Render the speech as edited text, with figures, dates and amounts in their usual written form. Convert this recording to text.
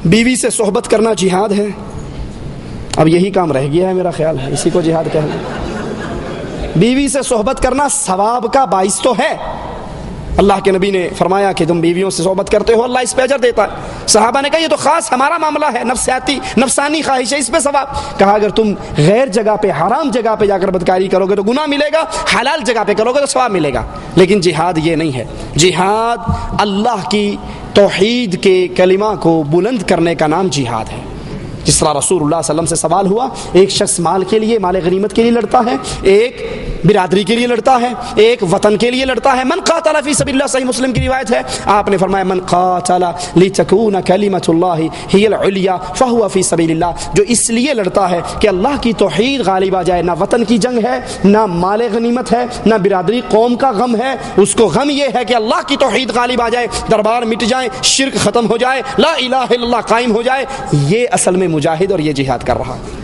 بیوی سے صحبت کرنا جہاد ہے. اب یہی کام رہ گیا ہے میرا خیال ہے, اسی کو جہاد کہہ لیں. بیوی سے صحبت کرنا ثواب کا باعث تو ہے. اللہ کے نبی نے فرمایا کہ تم بیویوں سے صحبت کرتے ہو اللہ اس پہ اجر دیتا ہے. صحابہ نے کہا یہ تو خاص ہمارا معاملہ ہے, نفسانی خواہش ہے, اس پہ ثواب. کہا اگر تم غیر جگہ پہ, حرام جگہ پہ جا کر بدکاری کرو گے تو گناہ ملے گا, حلال جگہ پہ کرو گے تو ثواب ملے گا. لیکن جہاد یہ نہیں ہے. جہاد اللہ کی توحید کے کلمہ کو بلند کرنے کا نام جہاد ہے. جس طرح رسول اللہ صلی اللہ علیہ وسلم سے سوال ہوا, ایک شخص مال کے لیے, مال غنیمت کے لیے لڑتا ہے, ایک برادری کے لیے لڑتا ہے, ایک وطن کے لیے لڑتا ہے. من قاتل فی سبیل اللہ, صحیح مسلم کی روایت ہے, آپ نے فرمایا من قاتل لتکون کلمۃ اللہ ہی العلیٰ فہو فی سبیل اللہ. جو اس لیے لڑتا ہے کہ اللہ کی توحید غالب آ جائے. نہ وطن کی جنگ ہے, نہ مال غنیمت ہے, نہ برادری قوم کا غم ہے, اس کو غم یہ ہے کہ اللہ کی توحید غالب آ جائے, دربار مٹ جائے, شرک ختم ہو جائے, لا الہ الا اللہ قائم ہو جائے. یہ اصل میں مجاہد اور یہ جہاد کر رہا ہے.